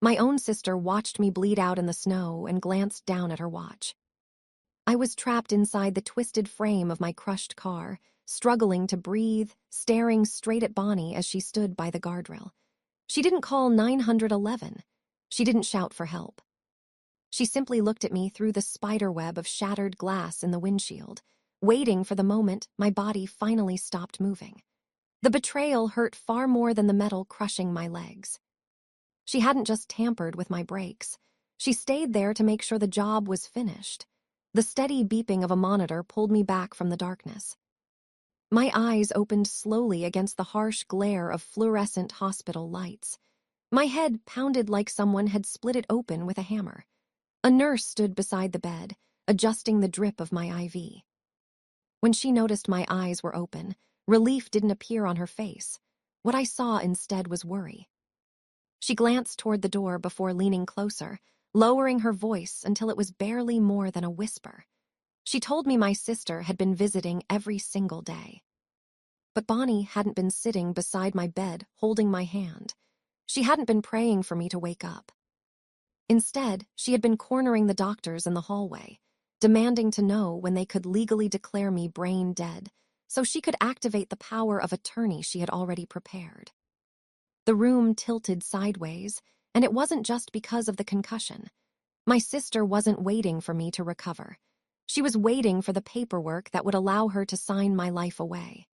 My own sister watched me bleed out in the snow and glanced down at her watch. I was trapped inside the twisted frame of my crushed car, struggling to breathe, staring straight at Bonnie as she stood by the guardrail. She didn't call 911. She didn't shout for help. She simply looked at me through the spiderweb of shattered glass in the windshield, waiting for the moment my body finally stopped moving. The betrayal hurt far more than the metal crushing my legs. She hadn't just tampered with my brakes. She stayed there to make sure the job was finished. The steady beeping of a monitor pulled me back from the darkness. My eyes opened slowly against the harsh glare of fluorescent hospital lights. My head pounded like someone had split it open with a hammer. A nurse stood beside the bed, adjusting the drip of my IV. When she noticed my eyes were open, relief didn't appear on her face. What I saw instead was worry. She glanced toward the door before leaning closer, lowering her voice until it was barely more than a whisper. She told me my sister had been visiting every single day. But Bonnie hadn't been sitting beside my bed, holding my hand. She hadn't been praying for me to wake up. Instead, she had been cornering the doctors in the hallway, demanding to know when they could legally declare me brain dead, so she could activate the power of attorney she had already prepared. The room tilted sideways, and it wasn't just because of the concussion. My sister wasn't waiting for me to recover. She was waiting for the paperwork that would allow her to sign my life away.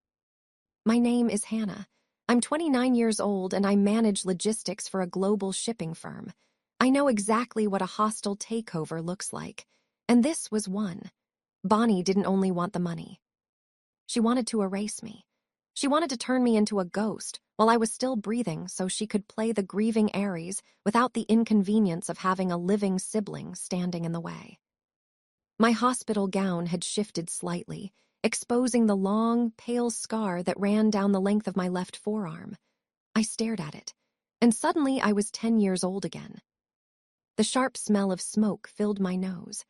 My name is Hannah. I'm 29 years old and I manage logistics for a global shipping firm. I know exactly what a hostile takeover looks like, and this was one. Bonnie didn't only want the money. She wanted to erase me. She wanted to turn me into a ghost while I was still breathing so she could play the grieving Ares without the inconvenience of having a living sibling standing in the way. My hospital gown had shifted slightly, exposing the long, pale scar that ran down the length of my left forearm. I stared at it, and suddenly I was 10 years old again. The sharp smell of smoke filled my nose.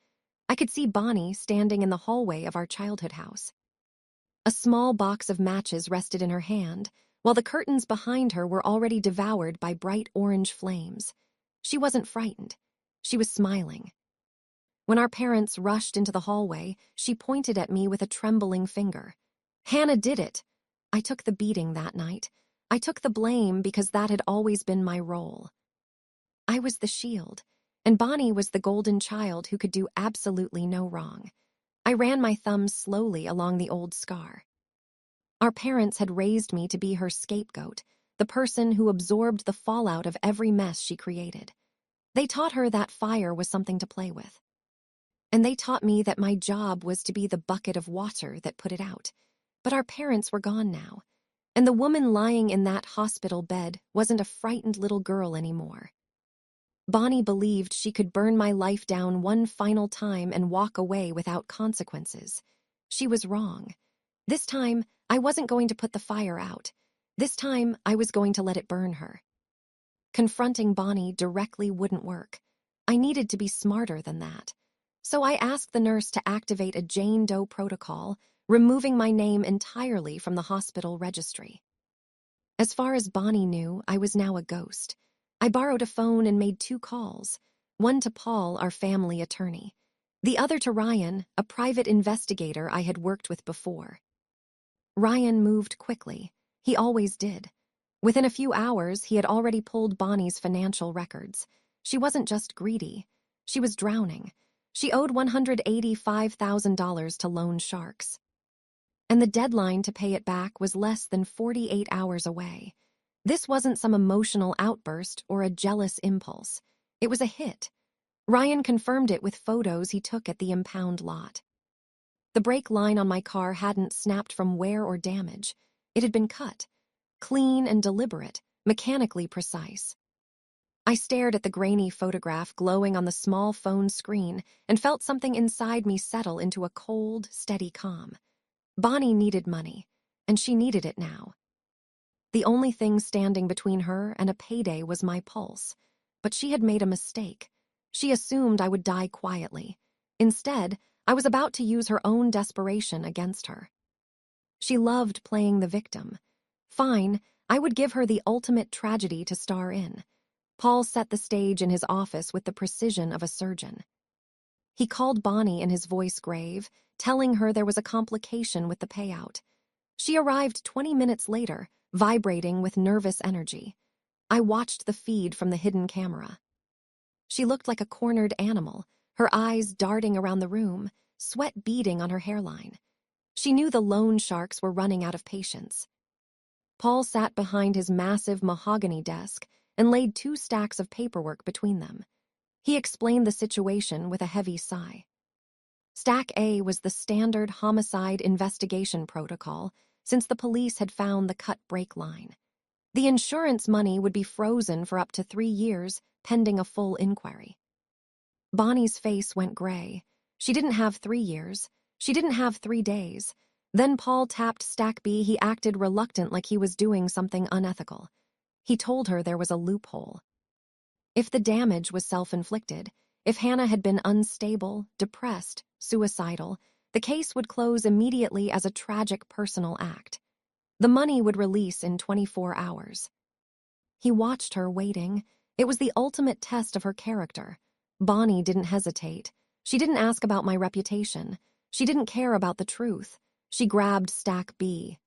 I could see Bonnie standing in the hallway of our childhood house. A small box of matches rested in her hand, while the curtains behind her were already devoured by bright orange flames. She wasn't frightened. She was smiling. When our parents rushed into the hallway, she pointed at me with a trembling finger. Hannah did it. I took the beating that night. I took the blame because that had always been my role. I was the shield, and Bonnie was the golden child who could do absolutely no wrong. I ran my thumbs slowly along the old scar. Our parents had raised me to be her scapegoat, the person who absorbed the fallout of every mess she created. They taught her that fire was something to play with. And they taught me that my job was to be the bucket of water that put it out. But our parents were gone now, and the woman lying in that hospital bed wasn't a frightened little girl anymore. Bonnie believed she could burn my life down one final time and walk away without consequences. She was wrong. This time, I wasn't going to put the fire out. This time, I was going to let it burn her. Confronting Bonnie directly wouldn't work. I needed to be smarter than that. So I asked the nurse to activate a Jane Doe protocol, removing my name entirely from the hospital registry. As far as Bonnie knew, I was now a ghost. I borrowed a phone and made 2 calls, one to Paul, our family attorney, the other to Ryan, a private investigator I had worked with before. Ryan moved quickly. He always did. Within a few hours, he had already pulled Bonnie's financial records. She wasn't just greedy. She was drowning. She owed $185,000 to loan sharks. And the deadline to pay it back was less than 48 hours away. This wasn't some emotional outburst or a jealous impulse. It was a hit. Ryan confirmed it with photos he took at the impound lot. The brake line on my car hadn't snapped from wear or damage. It had been cut. Clean and deliberate, mechanically precise. I stared at the grainy photograph glowing on the small phone screen and felt something inside me settle into a cold, steady calm. Bonnie needed money, and she needed it now. The only thing standing between her and a payday was my pulse, but she had made a mistake. She assumed I would die quietly. Instead, I was about to use her own desperation against her. She loved playing the victim. Fine, I would give her the ultimate tragedy to star in. Paul set the stage in his office with the precision of a surgeon. He called Bonnie in his voice grave, telling her there was a complication with the payout. She arrived 20 minutes later, vibrating with nervous energy. I watched the feed from the hidden camera. She looked like a cornered animal, her eyes darting around the room, sweat beading on her hairline. She knew the loan sharks were running out of patience. Paul sat behind his massive mahogany desk and laid 2 stacks of paperwork between them. He explained the situation with a heavy sigh. Stack A was the standard homicide investigation protocol since the police had found the cut brake line. The insurance money would be frozen for up to 3 years, pending a full inquiry. Bonnie's face went gray. She didn't have 3 years. She didn't have 3 days. Then Paul tapped Stack B. He acted reluctant, like he was doing something unethical. He told her there was a loophole. If the damage was self-inflicted, if Hannah had been unstable, depressed, suicidal, the case would close immediately as a tragic personal act. The money would release in 24 hours. He watched her, waiting. It was the ultimate test of her character. Bonnie didn't hesitate. She didn't ask about my reputation. She didn't care about the truth. She grabbed Stack B.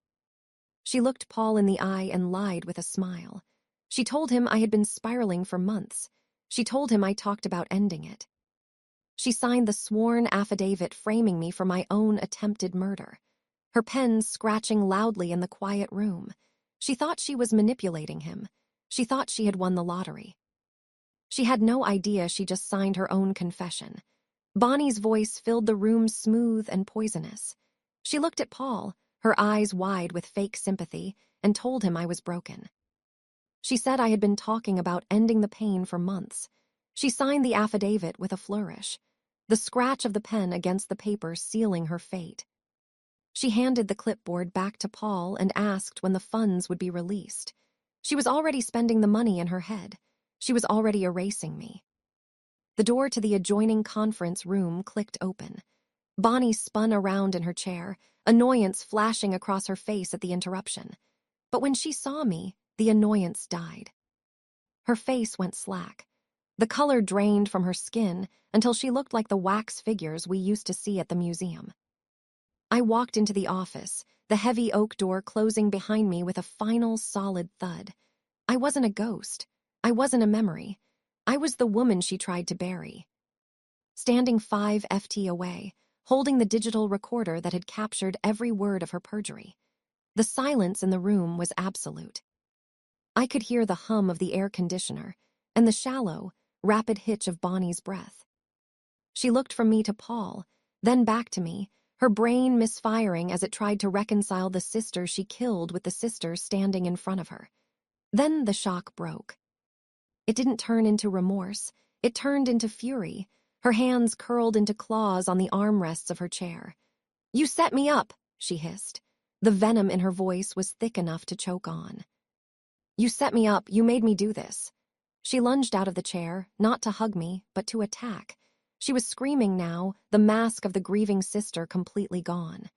She looked Paul in the eye and lied with a smile. She told him I had been spiraling for months. She told him I talked about ending it. She signed the sworn affidavit framing me for my own attempted murder. Her pen scratching loudly in the quiet room. She thought she was manipulating him. She thought she had won the lottery. She had no idea she just signed her own confession. Bonnie's voice filled the room, smooth and poisonous. She looked at Paul, her eyes wide with fake sympathy, and told him I was broken. She said I had been talking about ending the pain for months. She signed the affidavit with a flourish, the scratch of the pen against the paper sealing her fate. She handed the clipboard back to Paul and asked when the funds would be released. She was already spending the money in her head. She was already erasing me. The door to the adjoining conference room clicked open. Bonnie spun around in her chair, annoyance flashing across her face at the interruption. But when she saw me, the annoyance died. Her face went slack. The color drained from her skin until she looked like the wax figures we used to see at the museum. I walked into the office, the heavy oak door closing behind me with a final solid thud. I wasn't a ghost. I wasn't a memory. I was the woman she tried to bury. Standing 5 FT away, holding the digital recorder that had captured every word of her perjury. The silence in the room was absolute. I could hear the hum of the air conditioner and the shallow, rapid hitch of Bonnie's breath. She looked from me to Paul, then back to me, her brain misfiring as it tried to reconcile the sister she killed with the sister standing in front of her. Then the shock broke. It didn't turn into remorse. It turned into fury. Her hands curled into claws on the armrests of her chair. "You set me up," she hissed. The venom in her voice was thick enough to choke on. "You set me up. You made me do this." She lunged out of the chair, not to hug me, but to attack. She was screaming now, the mask of the grieving sister completely gone.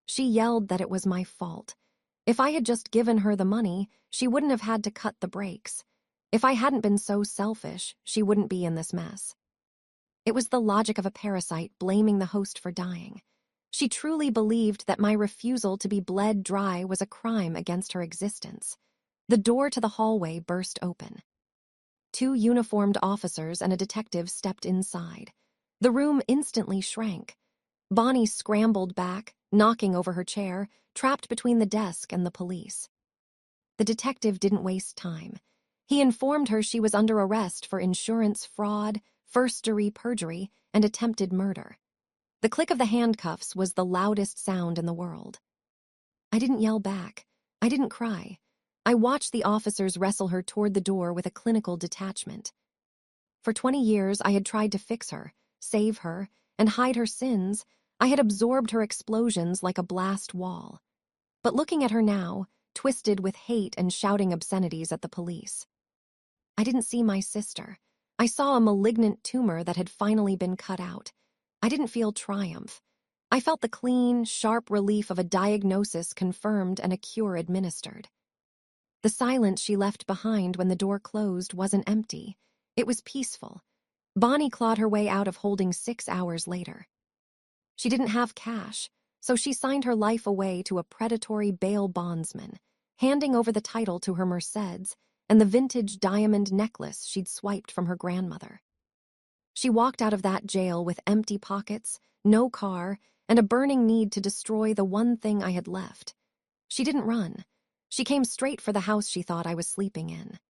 She yelled that it was my fault. If I had just given her the money, she wouldn't have had to cut the brakes. If I hadn't been so selfish, she wouldn't be in this mess. It was the logic of a parasite blaming the host for dying. She truly believed that my refusal to be bled dry was a crime against her existence. The door to the hallway burst open. 2 uniformed officers and a detective stepped inside. The room instantly shrank. Bonnie scrambled back, knocking over her chair, trapped between the desk and the police. The detective didn't waste time. He informed her she was under arrest for insurance fraud, first-degree perjury, and attempted murder. The click of the handcuffs was the loudest sound in the world. I didn't yell back. I didn't cry. I watched the officers wrestle her toward the door with a clinical detachment. For 20 years, I had tried to fix her, save her, and hide her sins. I had absorbed her explosions like a blast wall. But looking at her now, twisted with hate and shouting obscenities at the police, I didn't see my sister. I saw a malignant tumor that had finally been cut out. I didn't feel triumph. I felt the clean, sharp relief of a diagnosis confirmed and a cure administered. The silence she left behind when the door closed wasn't empty. It was peaceful. Bonnie clawed her way out of holding 6 hours later. She didn't have cash, so she signed her life away to a predatory bail bondsman, handing over the title to her Mercedes and the vintage diamond necklace she'd swiped from her grandmother. She walked out of that jail with empty pockets, no car, and a burning need to destroy the one thing I had left. She didn't run. She came straight for the house she thought I was sleeping in.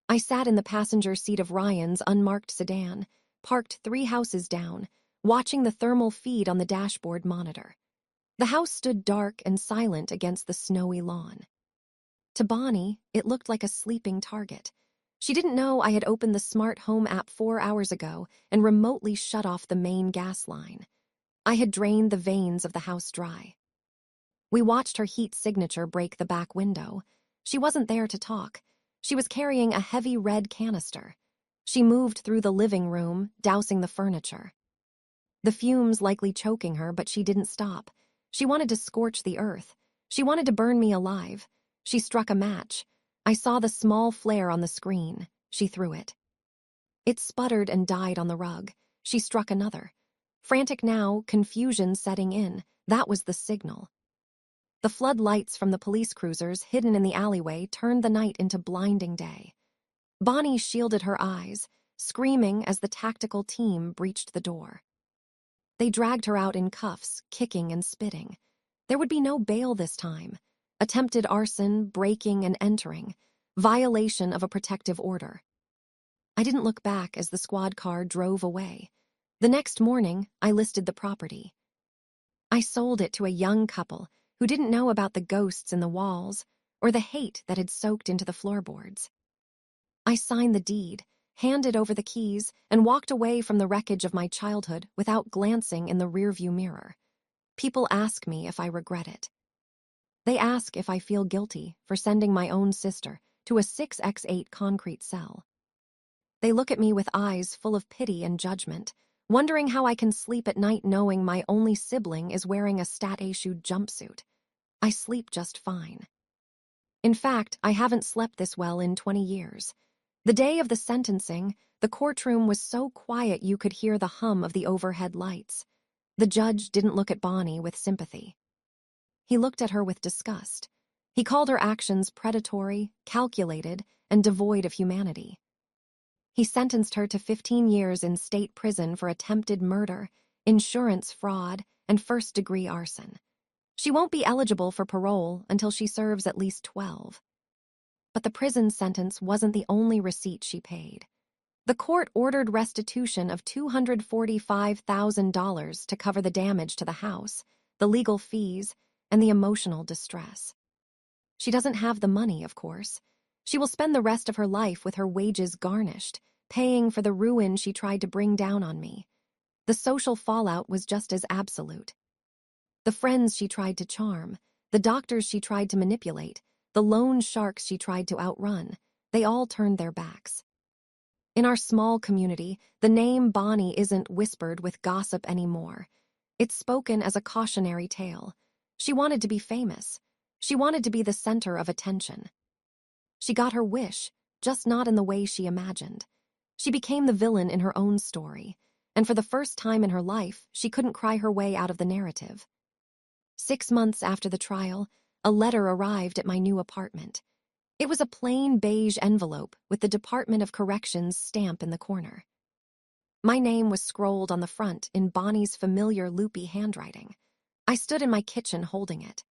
I sat in the passenger seat of Ryan's unmarked sedan, parked 3 houses down, watching the thermal feed on the dashboard monitor. The house stood dark and silent against the snowy lawn. To Bonnie, it looked like a sleeping target. She didn't know I had opened the smart home app 4 hours ago and remotely shut off the main gas line. I had drained the veins of the house dry. We watched her heat signature break the back window. She wasn't there to talk. She was carrying a heavy red canister. She moved through the living room, dousing the furniture. The fumes likely choking her, but she didn't stop. She wanted to scorch the earth. She wanted to burn me alive. She struck a match. I saw the small flare on the screen. She threw it. It sputtered and died on the rug. She struck another. Frantic now, confusion setting in. That was the signal. The floodlights from the police cruisers hidden in the alleyway turned the night into blinding day. Bonnie shielded her eyes, screaming as the tactical team breached the door. They dragged her out in cuffs, kicking and spitting. There would be no bail this time. Attempted arson, breaking and entering. Violation of a protective order. I didn't look back as the squad car drove away. The next morning, I listed the property. I sold it to a young couple who didn't know about the ghosts in the walls or the hate that had soaked into the floorboards. I signed the deed, handed over the keys, and walked away from the wreckage of my childhood without glancing in the rearview mirror. People ask me if I regret it. They ask if I feel guilty for sending my own sister to a 6x8 concrete cell. They look at me with eyes full of pity and judgment, wondering how I can sleep at night knowing my only sibling is wearing a stat-issued jumpsuit. I sleep just fine. In fact, I haven't slept this well in 20 years. The day of the sentencing, the courtroom was so quiet you could hear the hum of the overhead lights. The judge didn't look at Bonnie with sympathy. He looked at her with disgust. He called her actions predatory, calculated, and devoid of humanity. He sentenced her to 15 years in state prison for attempted murder, insurance fraud, and first-degree arson. She won't be eligible for parole until she serves at least 12. But the prison sentence wasn't the only receipt she paid. The court ordered restitution of $245,000 to cover the damage to the house, the legal fees, and the emotional distress. She doesn't have the money, of course. She will spend the rest of her life with her wages garnished, paying for the ruin she tried to bring down on me. The social fallout was just as absolute. The friends she tried to charm, the doctors she tried to manipulate, the loan sharks she tried to outrun, they all turned their backs. In our small community, the name Bonnie isn't whispered with gossip anymore. It's spoken as a cautionary tale. She wanted to be famous. She wanted to be the center of attention. She got her wish, just not in the way she imagined. She became the villain in her own story, and for the first time in her life, she couldn't cry her way out of the narrative. 6 months after the trial, a letter arrived at my new apartment. It was a plain beige envelope with the Department of Corrections stamp in the corner. My name was scrolled on the front in Bonnie's familiar loopy handwriting. I stood in my kitchen holding it.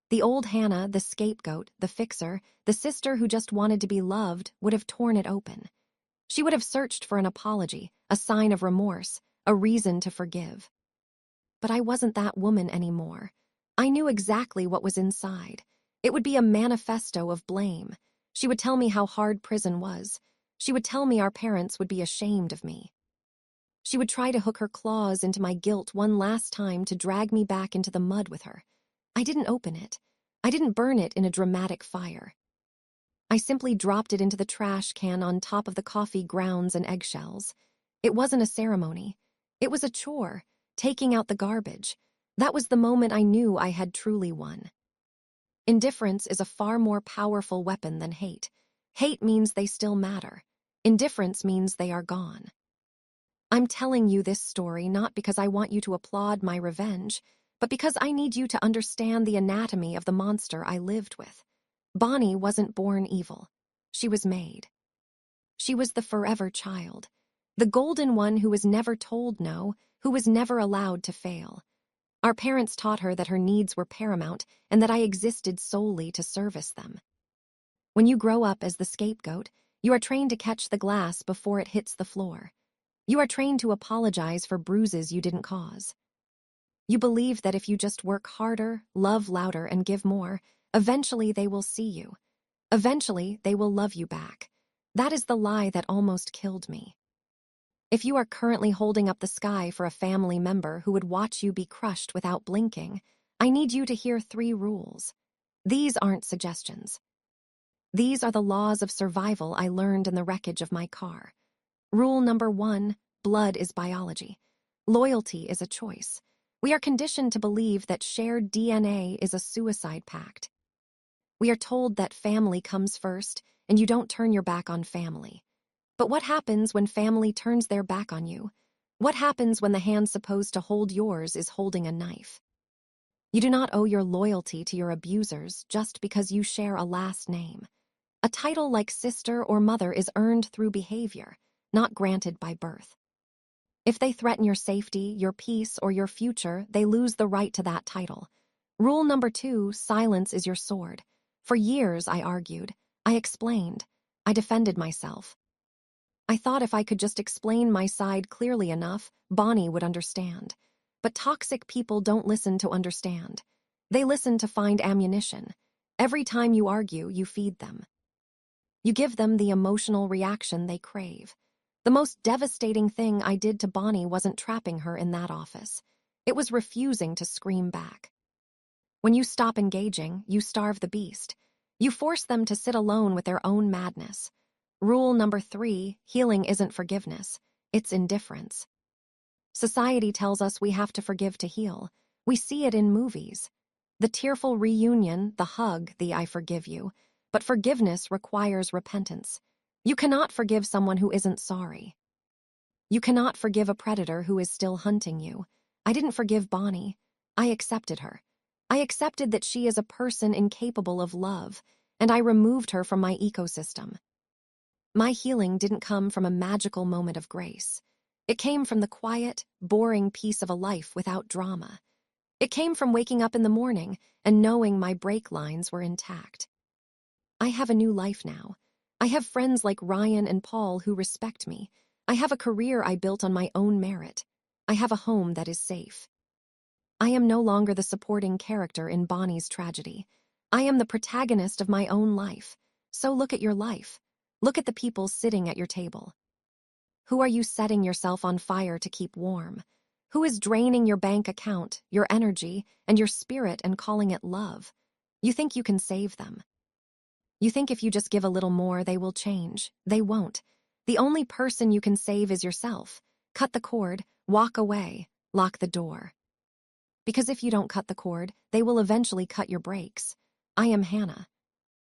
The old Hannah, the scapegoat, the fixer, the sister who just wanted to be loved, would have torn it open. She would have searched for an apology, a sign of remorse, a reason to forgive. But I wasn't that woman anymore. I knew exactly what was inside. It would be a manifesto of blame. She would tell me how hard prison was. She would tell me our parents would be ashamed of me. She would try to hook her claws into my guilt one last time to drag me back into the mud with her. I didn't open it. I didn't burn it in a dramatic fire. I simply dropped it into the trash can on top of the coffee grounds and eggshells. It wasn't a ceremony. It was a chore, taking out the garbage. That was the moment I knew I had truly won. Indifference is a far more powerful weapon than hate. Hate means they still matter. Indifference means they are gone. I'm telling you this story not because I want you to applaud my revenge, but because I need you to understand the anatomy of the monster I lived with. Bonnie wasn't born evil. She was made. She was the forever child, the golden one who was never told no, who was never allowed to fail. Our parents taught her that her needs were paramount and that I existed solely to service them. When you grow up as the scapegoat, you are trained to catch the glass before it hits the floor. You are trained to apologize for bruises you didn't cause. You believe that if you just work harder, love louder, and give more, eventually they will see you. Eventually, they will love you back. That is the lie that almost killed me. If you are currently holding up the sky for a family member who would watch you be crushed without blinking, I need you to hear 3 rules. These aren't suggestions. These are the laws of survival I learned in the wreckage of my car. Rule number 1, blood is biology. Loyalty is a choice. We are conditioned to believe that shared DNA is a suicide pact. We are told that family comes first, and you don't turn your back on family. But what happens when family turns their back on you? What happens when the hand supposed to hold yours is holding a knife? You do not owe your loyalty to your abusers just because you share a last name. A title like sister or mother is earned through behavior, not granted by birth. If they threaten your safety, your peace, or your future, they lose the right to that title. Rule number 2, silence is your sword. For years, I argued. I explained. I defended myself. I thought if I could just explain my side clearly enough, Bonnie would understand. But toxic people don't listen to understand. They listen to find ammunition. Every time you argue, you feed them. You give them the emotional reaction they crave. The most devastating thing I did to Bonnie wasn't trapping her in that office. It was refusing to scream back. When you stop engaging, you starve the beast. You force them to sit alone with their own madness. Rule number 3, healing isn't forgiveness. It's indifference. Society tells us we have to forgive to heal. We see it in movies. The tearful reunion, the hug, the I forgive you. But forgiveness requires repentance. You cannot forgive someone who isn't sorry. You cannot forgive a predator who is still hunting you. I didn't forgive Bonnie. I accepted her. I accepted that she is a person incapable of love, and I removed her from my ecosystem. My healing didn't come from a magical moment of grace. It came from the quiet, boring piece of a life without drama. It came from waking up in the morning and knowing my brake lines were intact. I have a new life now. I have friends like Ryan and Paul who respect me. I have a career I built on my own merit. I have a home that is safe. I am no longer the supporting character in Bonnie's tragedy. I am the protagonist of my own life. So look at your life. Look at the people sitting at your table. Who are you setting yourself on fire to keep warm? Who is draining your bank account, your energy, and your spirit and calling it love? You think you can save them. You think if you just give a little more, they will change. They won't. The only person you can save is yourself. Cut the cord, walk away, lock the door. Because if you don't cut the cord, they will eventually cut your brakes. I am Hannah.